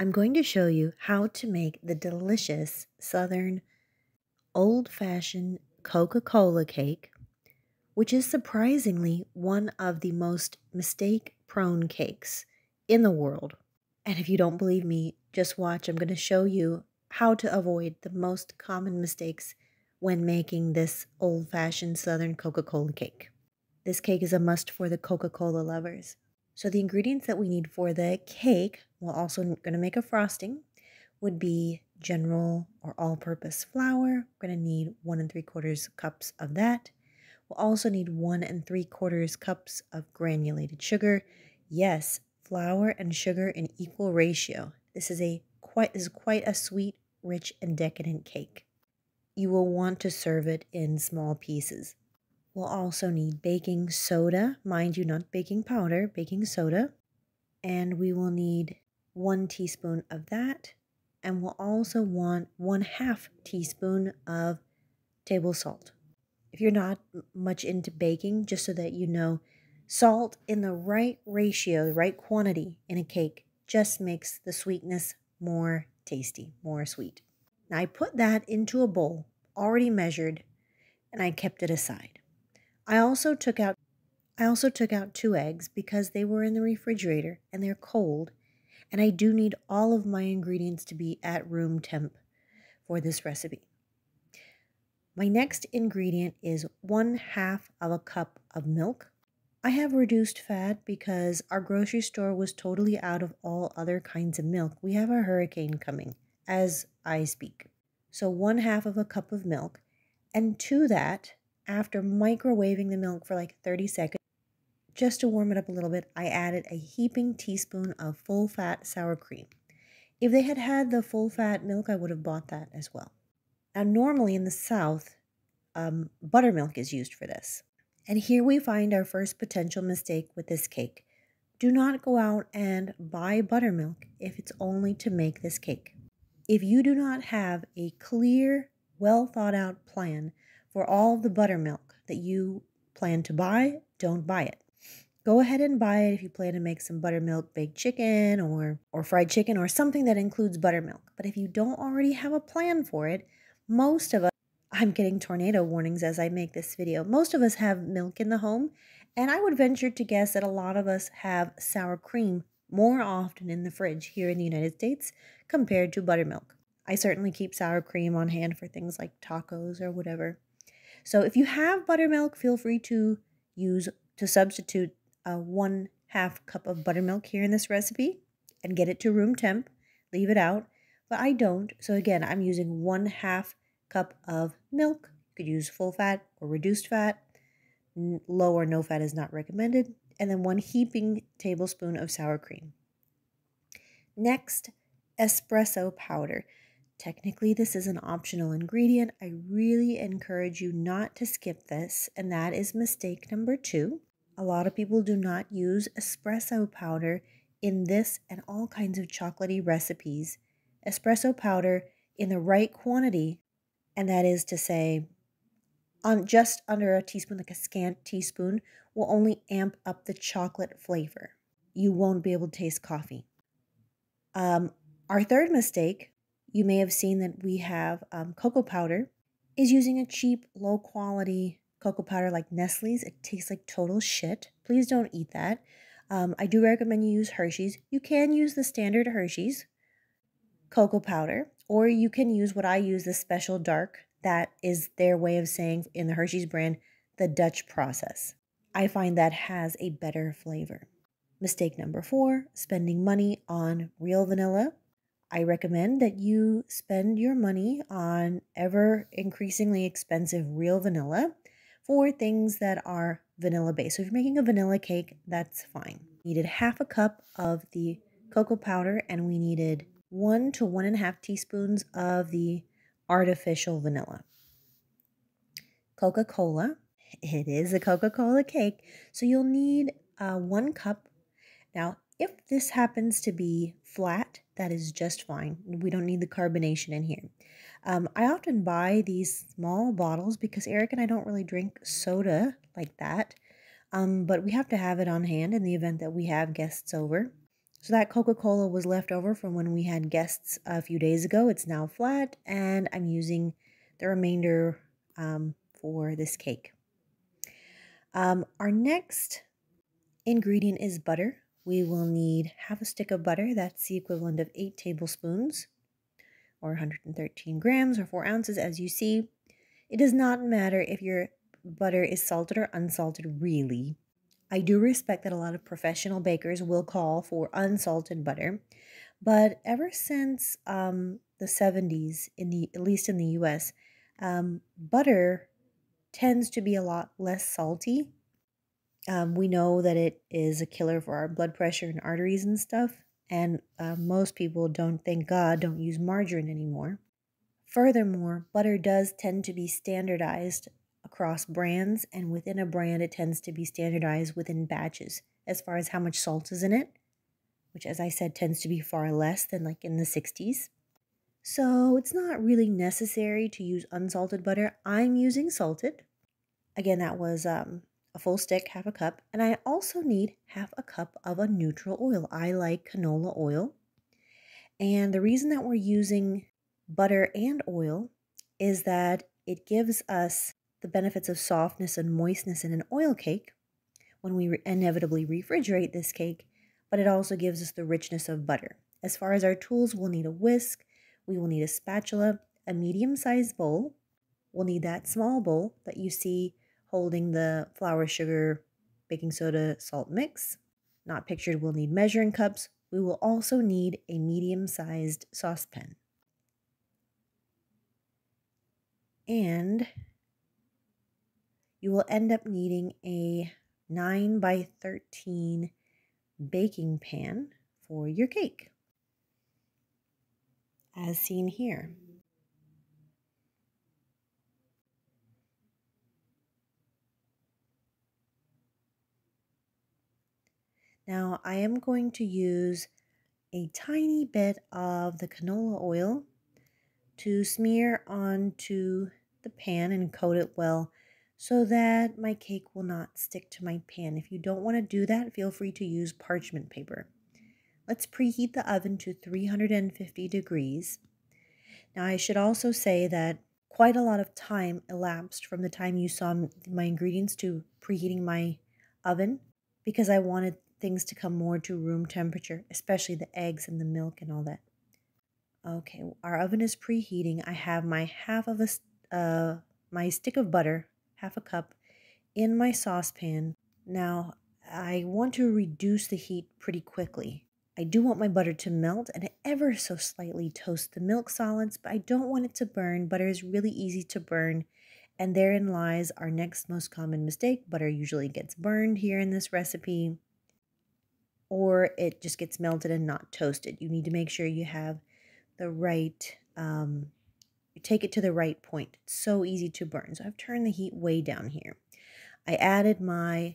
I'm going to show you how to make the delicious Southern old-fashioned Coca-Cola cake, which is surprisingly one of the most mistake-prone cakes in the world. And if you don't believe me, just watch. I'm going to show you how to avoid the most common mistakes when making this old-fashioned Southern Coca-Cola cake. This cake is a must for the Coca-Cola lovers. So the ingredients that we need for the cake, we're also going to make a frosting, would be general or all-purpose flour. We're going to need 1 3/4 cups of that. We'll also need 1 3/4 cups of granulated sugar. Yes, flour and sugar in equal ratio. This is quite a sweet, rich, and decadent cake. You will want to serve it in small pieces. We'll also need baking soda, mind you, not baking powder, baking soda. And we will need 1 teaspoon of that. And we'll also want 1/2 teaspoon of table salt. If you're not much into baking, just so that you know, salt in the right ratio, the right quantity in a cake just makes the sweetness more tasty, more sweet. Now I put that into a bowl, already measured, and I kept it aside. I also took out 2 eggs because they were in the refrigerator and they're cold, and I do need all of my ingredients to be at room temp for this recipe. My next ingredient is 1/2 cup of milk. I have reduced fat because our grocery store was totally out of all other kinds of milk. We have a hurricane coming as I speak. So 1/2 cup of milk, and to that, after microwaving the milk for like 30 seconds, just to warm it up a little bit, I added a heaping teaspoon of full-fat sour cream. If they had had the full-fat milk, I would have bought that as well. Now, normally in the South, buttermilk is used for this. And here we find our first potential mistake with this cake. Do not go out and buy buttermilk if it's only to make this cake. If you do not have a clear, well-thought-out plan for all of the buttermilk that you plan to buy, don't buy it. Go ahead and buy it if you plan to make some buttermilk baked chicken or fried chicken or something that includes buttermilk. But if you don't already have a plan for it, most of us, I'm getting tornado warnings as I make this video, most of us have milk in the home, and I would venture to guess that a lot of us have sour cream more often in the fridge here in the United States compared to buttermilk. I certainly keep sour cream on hand for things like tacos or whatever. So if you have buttermilk, feel free to substitute 1/2 cup of buttermilk here in this recipe and get it to room temp. Leave it out, but I don't. So again, I'm using 1/2 cup of milk. You could use full fat or reduced fat. Low or no fat is not recommended. And then 1 heaping tablespoon of sour cream. Next, espresso powder. Technically, this is an optional ingredient. I really encourage you not to skip this, and that is mistake number 2. A lot of people do not use espresso powder in this and all kinds of chocolatey recipes. Espresso powder in the right quantity, and that is to say, on just under a teaspoon, like a scant teaspoon, will only amp up the chocolate flavor. You won't be able to taste coffee. Our third mistake, you may have seen that we have cocoa powder, is using a cheap, low-quality cocoa powder like Nestle's. It tastes like total shit. Please don't eat that. I do recommend you use Hershey's. You can use the standard Hershey's cocoa powder, or you can use what I use, the special dark. That is their way of saying in the Hershey's brand, the Dutch process. I find that has a better flavor. Mistake number 4, spending money on real vanilla. I recommend that you spend your money on ever increasingly expensive real vanilla for things that are vanilla based. So if you're making a vanilla cake, that's fine. We needed 1/2 cup of the cocoa powder, and we needed 1 to 1.5 teaspoons of the artificial vanilla. Coca-Cola. It is a Coca-Cola cake, so you'll need 1 cup. Now, if this happens to be flat, that is just fine. We don't need the carbonation in here. I often buy these small bottles because Eric and I don't really drink soda like that, but we have to have it on hand in the event that we have guests over. So that Coca-Cola was left over from when we had guests a few days ago. It's now flat, and I'm using the remainder for this cake. Our next ingredient is butter. We will need half a stick of butter. That's the equivalent of 8 tablespoons or 113 grams or 4 ounces, as you see. It does not matter if your butter is salted or unsalted, really. I do respect that a lot of professional bakers will call for unsalted butter, but ever since the 70s, at least in the US, butter tends to be a lot less salty. We know that it is a killer for our blood pressure and arteries and stuff, and most people don't, thank God, don't use margarine anymore. Furthermore, butter does tend to be standardized across brands, and within a brand, it tends to be standardized within batches as far as how much salt is in it, which, as I said, tends to be far less than like in the 60s. So it's not really necessary to use unsalted butter. I'm using salted. Again, that was a full stick, half a cup. And I also need half a cup of a neutral oil. I like canola oil. And the reason that we're using butter and oil is that it gives us the benefits of softness and moistness in an oil cake when we inevitably refrigerate this cake, but it also gives us the richness of butter. As far as our tools, we'll need a whisk, we will need a spatula, a medium-sized bowl. We'll need that small bowl that you see holding the flour, sugar, baking soda, salt mix. Not pictured, we'll need measuring cups. We will also need a medium-sized saucepan. And you will end up needing a 9 by 13 baking pan for your cake, as seen here. Now I am going to use a tiny bit of the canola oil to smear onto the pan and coat it well so that my cake will not stick to my pan. If you don't want to do that, feel free to use parchment paper. Let's preheat the oven to 350 degrees. Now I should also say that quite a lot of time elapsed from the time you saw my ingredients to preheating my oven because I wanted things to come more to room temperature, especially the eggs and the milk and all that. Okay, our oven is preheating. I have my my stick of butter, half a cup, in my saucepan. Now, I want to reduce the heat pretty quickly. I do want my butter to melt and ever so slightly toast the milk solids, but I don't want it to burn. Butter is really easy to burn, and therein lies our next most common mistake. Butter usually gets burned here in this recipe, or it just gets melted and not toasted. You need to make sure you have the right, you take it to the right point. It's so easy to burn. So I've turned the heat way down here. I added my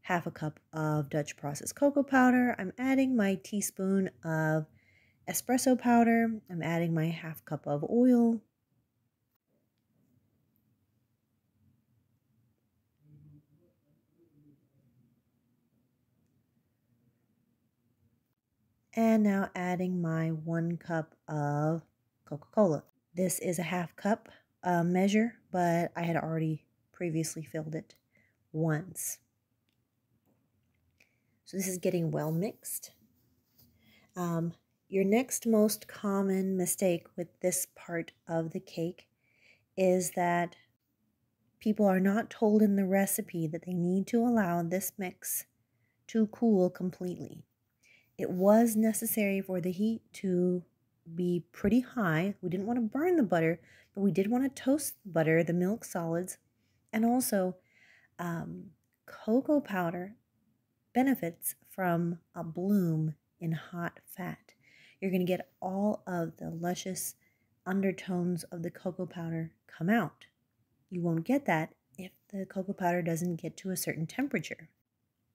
half a cup of Dutch processed cocoa powder. I'm adding my teaspoon of espresso powder. I'm adding my half cup of oil. And now adding my 1 cup of Coca-Cola. This is a half cup measure, but I had already previously filled it once. So this is getting well mixed. Your next most common mistake with this part of the cake is that people are not told in the recipe that they need to allow this mix to cool completely. It was necessary for the heat to be pretty high. We didn't want to burn the butter, but we did want to toast the butter, the milk solids, and also cocoa powder benefits from a bloom in hot fat. You're going to get all of the luscious undertones of the cocoa powder come out. You won't get that if the cocoa powder doesn't get to a certain temperature.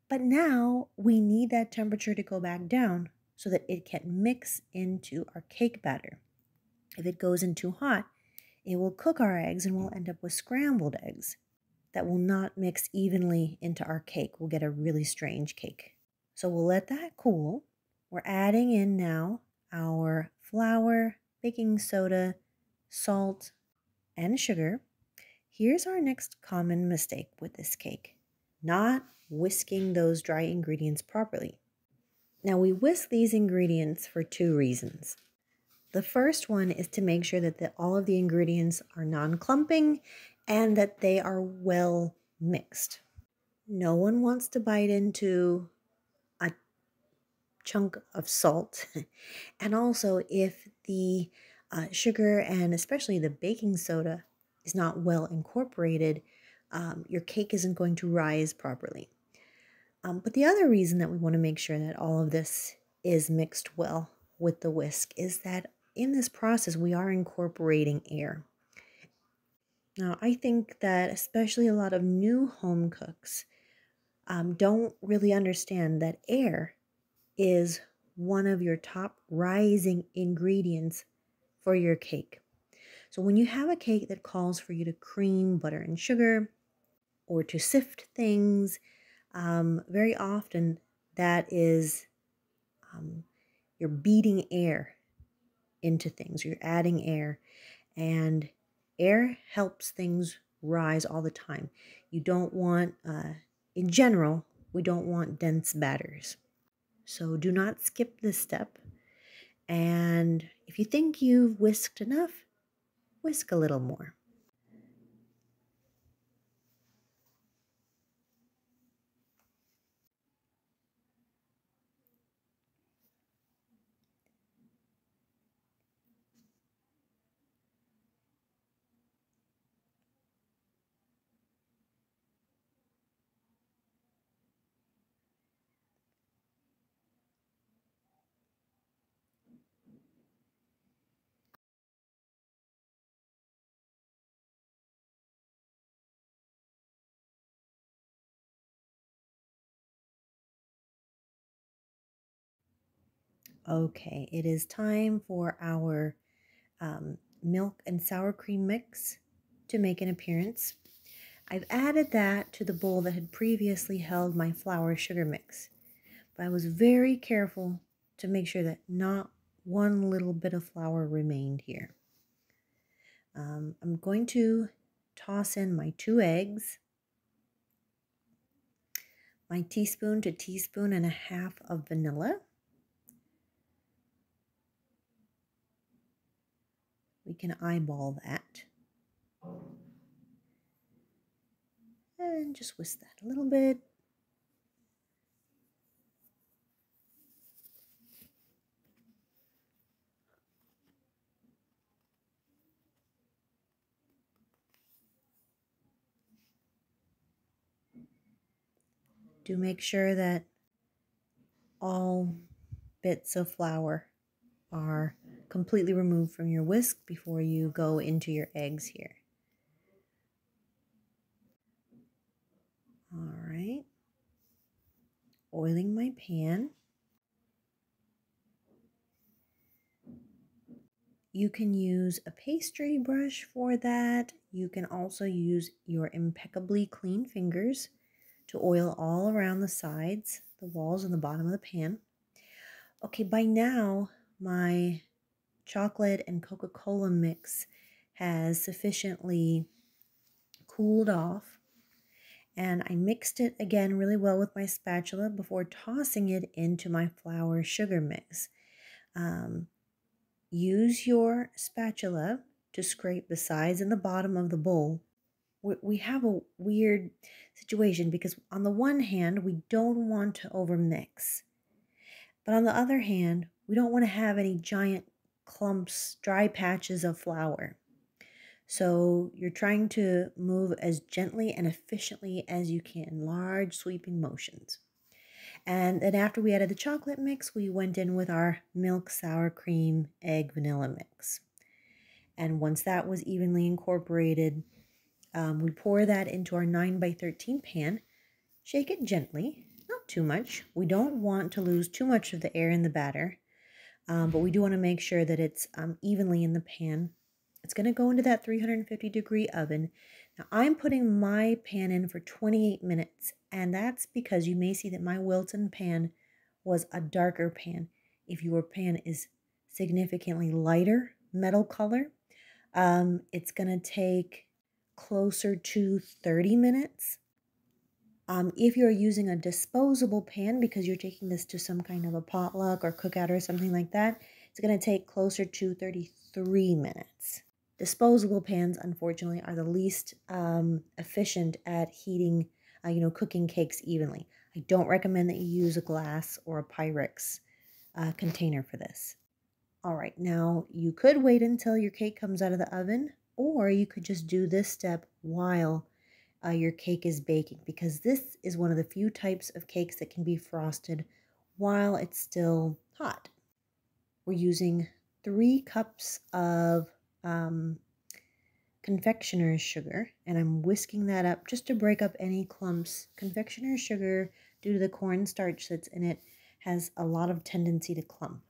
But now we need that temperature to go back down so that it can mix into our cake batter. If it goes in too hot, it will cook our eggs and we'll end up with scrambled eggs that will not mix evenly into our cake. We'll get a really strange cake. So we'll let that cool. We're adding in now our flour, baking soda, salt, and sugar. Here's our next common mistake with this cake: not whisking those dry ingredients properly. Now we whisk these ingredients for two reasons. The first one is to make sure that all of the ingredients are non-clumping and that they are well mixed. No one wants to bite into a chunk of salt. And also, if the sugar and especially the baking soda is not well incorporated, your cake isn't going to rise properly. But the other reason that we want to make sure that all of this is mixed well with the whisk is that in this process, we are incorporating air. Now, I think that especially a lot of new home cooks don't really understand that air is one of your top rising ingredients for your cake. So when you have a cake that calls for you to cream, butter, and sugar, or to sift things, very often that is you're beating air into things. You're adding air, and air helps things rise all the time. You don't want, in general, we don't want dense batters. So do not skip this step. And if you think you've whisked enough, whisk a little more. Okay, it is time for our milk and sour cream mix to make an appearance. I've added that to the bowl that had previously held my flour sugar mix, but I was very careful to make sure that not one little bit of flour remained here. I'm going to toss in my 2 eggs, my teaspoon to teaspoon and a half of vanilla. We can eyeball that. And just whisk that a little bit. Do make sure that all bits of flour are completely removed from your whisk before you go into your eggs here. All right. Oiling my pan. You can use a pastry brush for that. You can also use your impeccably clean fingers to oil all around the sides, the walls, and the bottom of the pan. Okay, by now my chocolate and Coca-Cola mix has sufficiently cooled off, and I mixed it again really well with my spatula before tossing it into my flour sugar mix. Use your spatula to scrape the sides and the bottom of the bowl. We have a weird situation because on the one hand, we don't want to overmix. But on the other hand, we don't want to have any giant clumps, dry patches of flour. So you're trying to move as gently and efficiently as you can, large sweeping motions. And then after we added the chocolate mix, we went in with our milk, sour cream, egg, vanilla mix. And once that was evenly incorporated, we pour that into our 9x13 pan. Shake it gently, not too much. We don't want to lose too much of the air in the batter, but we do want to make sure that it's evenly in the pan. It's going to go into that 350-degree oven. Now, I'm putting my pan in for 28 minutes, and that's because you may see that my Wilton pan was a darker pan. If your pan is significantly lighter metal color, it's going to take closer to 30 minutes. If you're using a disposable pan because you're taking this to some kind of a potluck or cookout or something like that, it's going to take closer to 33 minutes. Disposable pans, unfortunately, are the least efficient at heating, cooking cakes evenly. I don't recommend that you use a glass or a Pyrex container for this. All right, now you could wait until your cake comes out of the oven, or you could just do this step while your cake is baking, because this is one of the few types of cakes that can be frosted while it's still hot. We're using 3 cups of confectioner's sugar, and I'm whisking that up just to break up any clumps. Confectioner's sugar, due to the cornstarch that's in it, has a lot of tendency to clump.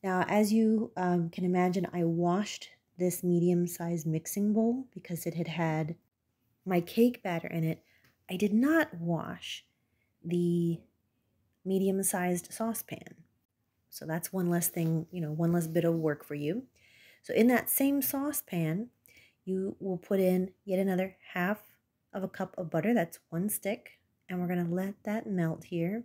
Now, as you can imagine, I washed this medium-sized mixing bowl because it had my cake batter in it. I did not wash the medium-sized saucepan. So that's one less thing, one less bit of work for you. So in that same saucepan, you will put in yet another half of a cup of butter. That's 1 stick. And we're going to let that melt here.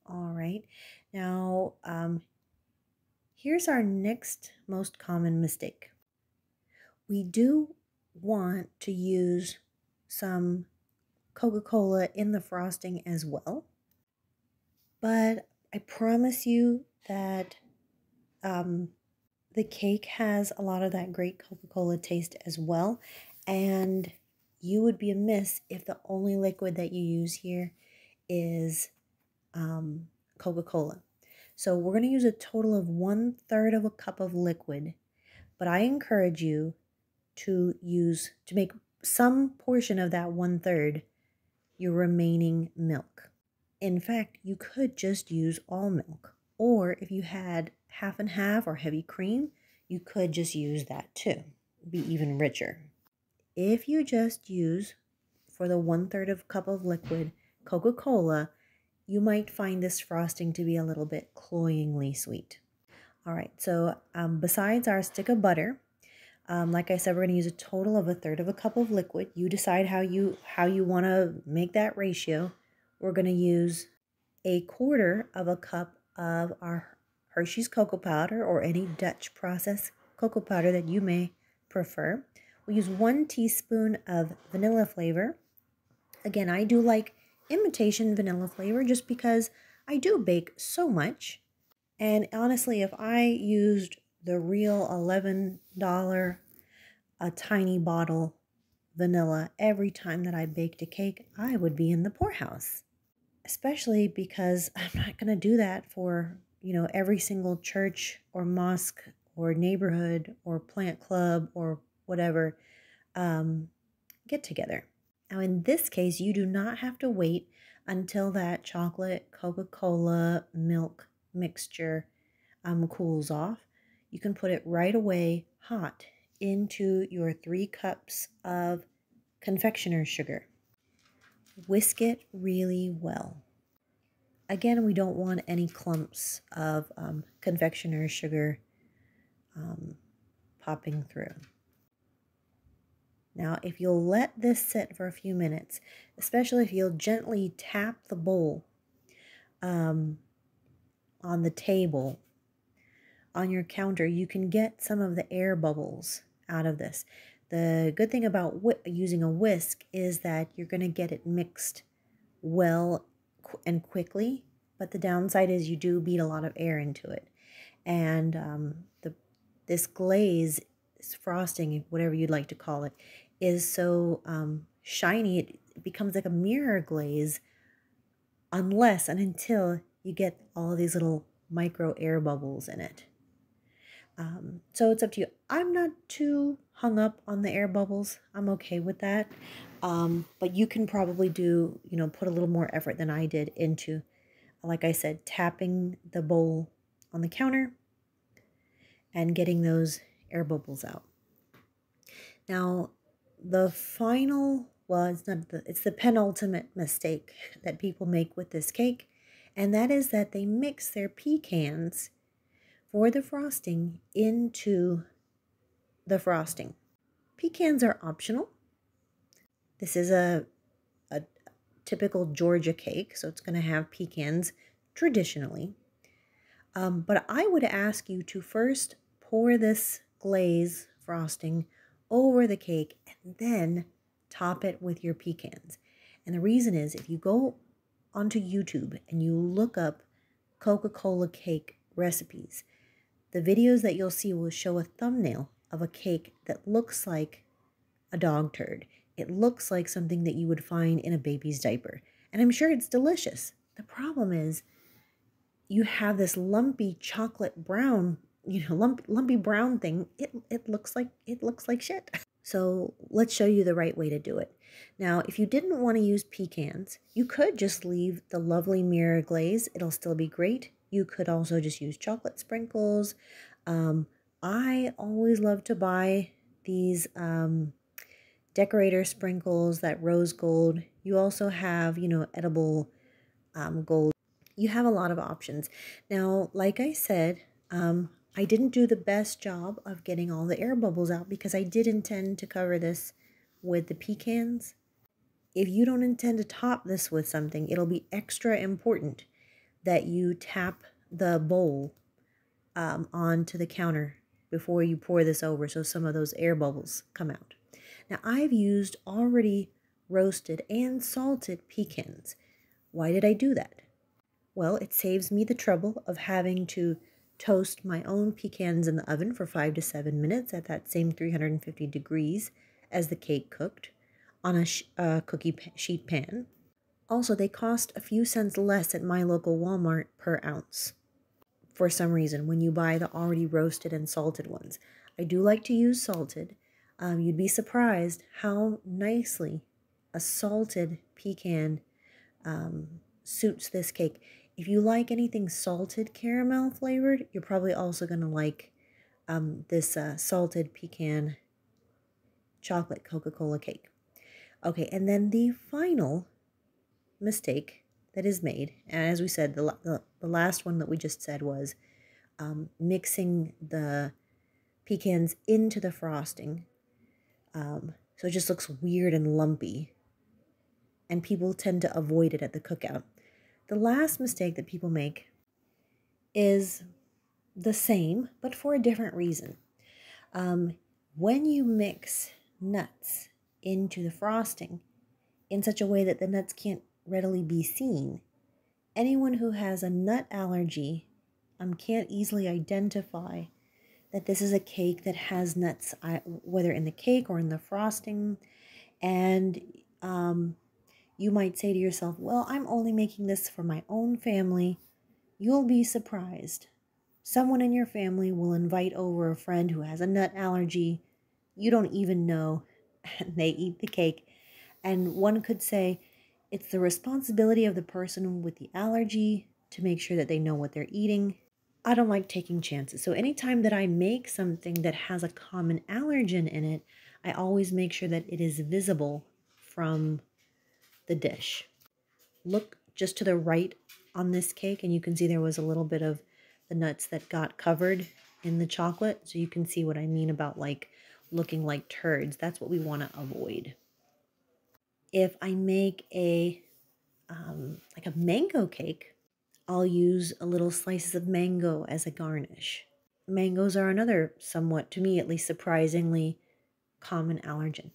All right. Now, here's our next most common mistake. We do want to use some Coca-Cola in the frosting as well. But I promise you that the cake has a lot of that great Coca-Cola taste as well. And you would be amiss if the only liquid that you use here is Coca-Cola. So we're going to use a total of 1/3 of a cup of liquid. But I encourage you to make some portion of that 1/3 your remaining milk. In fact, you could just use all milk. Or if you had half and half or heavy cream, you could just use that too. Be even richer. If you just use, for the 1/3 of a cup of liquid, Coca-Cola, you might find this frosting to be a little bit cloyingly sweet. All right, so besides our stick of butter, like I said, we're going to use a total of 1/3 of a cup of liquid. You decide how you want to make that ratio. We're going to use 1/4 of a cup of our Hershey's cocoa powder or any Dutch process cocoa powder that you may prefer. We'll use 1 teaspoon of vanilla flavor. Again, I do like imitation vanilla flavor just because I do bake so much. And honestly, if I used the real $11 a tiny bottle vanilla every time that I baked a cake, I would be in the poorhouse. Especially because I'm not going to do that for, every single church or mosque or neighborhood or plant club or whatever get together. Now, in this case, you do not have to wait until that chocolate Coca-Cola milk mixture cools off. You can put it right away hot into your 3 cups of confectioner's sugar. Whisk it really well. Again, we don't want any clumps of confectioner's sugar popping through. Now, if you'll let this sit for a few minutes, especially if you'll gently tap the bowl on the table, on your counter, you can get some of the air bubbles out of this. The good thing about using a whisk is that you're going to get it mixed well and quickly, but the downside is you do beat a lot of air into it. And this glaze, this frosting, whatever you'd like to call it, is so shiny it becomes like a mirror glaze unless and until you get all of these little micro air bubbles in it. So it's up to you. I'm not too hung up on the air bubbles. I'm okay with that. But you can probably do, put a little more effort than I did into, like I said, tapping the bowl on the counter and getting those air bubbles out. Now, the final well, it's the penultimate mistake that people make with this cake, and that is that they mix their pecans for the frosting into the frosting. Pecans are optional. This is a typical Georgia cake, so it's going to have pecans traditionally. But I would ask you to first pour this glaze frosting over the cake and then top it with your pecans. And the reason is if you go onto YouTube and you look up Coca-Cola cake recipes, the videos that you'll see will show a thumbnail of a cake that looks like a dog turd. It looks like something that you would find in a baby's diaper. And I'm sure it's delicious. The problem is you have this lumpy chocolate brown, lumpy brown thing. It looks like shit. So let's show you the right way to do it. Now, if you didn't want to use pecans, you could just leave the lovely mirror glaze. It'll still be great. You could also just use chocolate sprinkles. I always love to buy these decorator sprinkles, that rose gold. You also have, edible gold. You have a lot of options. Now, like I said, I didn't do the best job of getting all the air bubbles out because I did intend to cover this with the pecans. If you don't intend to top this with something, it'll be extra important that you tap the bowl onto the counter before you pour this over so some of those air bubbles come out. Now, I've used already roasted and salted pecans. Why did I do that? Well, it saves me the trouble of having to toast my own pecans in the oven for 5 to 7 minutes at that same 350 degrees as the cake cooked on a cookie sheet pan. Also, they cost a few cents less at my local Walmart per ounce for some reason when you buy the already roasted and salted ones. I do like to use salted. You'd be surprised how nicely a salted pecan suits this cake. If you like anything salted caramel flavored, you're probably also going to like this salted pecan chocolate Coca-Cola cake. Okay, and then the final mistake that is made, and as we said, the last one that we just said was mixing the pecans into the frosting. So it just looks weird and lumpy, and people tend to avoid it at the cookout. The last mistake that people make is the same, but for a different reason. When you mix nuts into the frosting in such a way that the nuts can't readily be seen, anyone who has a nut allergy can't easily identify that this is a cake that has nuts, whether in the cake or in the frosting. And you might say to yourself, well, I'm only making this for my own family. You'll be surprised. Someone in your family will invite over a friend who has a nut allergy. You don't even know, and they eat the cake. And one could say it's the responsibility of the person with the allergy to make sure that they know what they're eating. I don't like taking chances. So anytime that I make something that has a common allergen in it, I always make sure that it is visible from the dish. Look just to the right on this cake and you can see there was a little bit of the nuts that got covered in the chocolate. So you can see what I mean about like looking like turds. That's what we want to avoid. If I make a like a mango cake, I'll use a little slices of mango as a garnish. Mangoes are another somewhat, to me at least, surprisingly common allergen.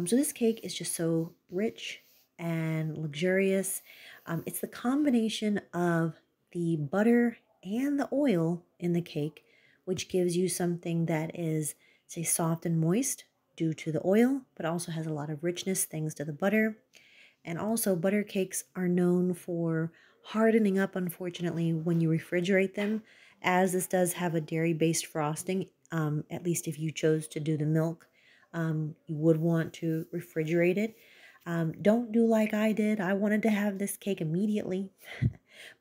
So this cake is just so rich and luxurious. It's the combination of the butter and the oil in the cake, which gives you something that is, say, soft and moist due to the oil, but also has a lot of richness thanks to the butter. And also, butter cakes are known for hardening up, unfortunately, when you refrigerate them, as this does have a dairy-based frosting, at least if you chose to do the milk. You would want to refrigerate it. Don't do like I did. I wanted to have this cake immediately.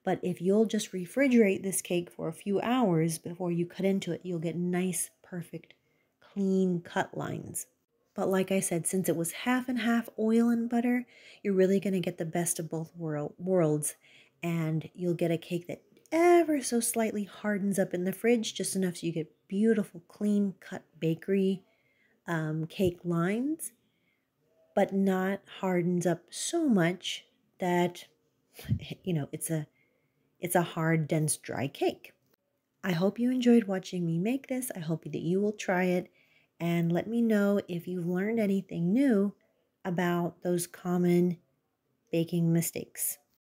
But if you'll just refrigerate this cake for a few hours before you cut into it, you'll get nice, perfect, clean cut lines. But like I said, since it was half and half oil and butter, you're really going to get the best of both worlds. And you'll get a cake that ever so slightly hardens up in the fridge, just enough so you get beautiful, clean cut bakery cake lines, but not hardens up so much that, it's a hard, dense, dry cake. I hope you enjoyed watching me make this. I hope that you will try it and let me know if you've learned anything new about those common baking mistakes.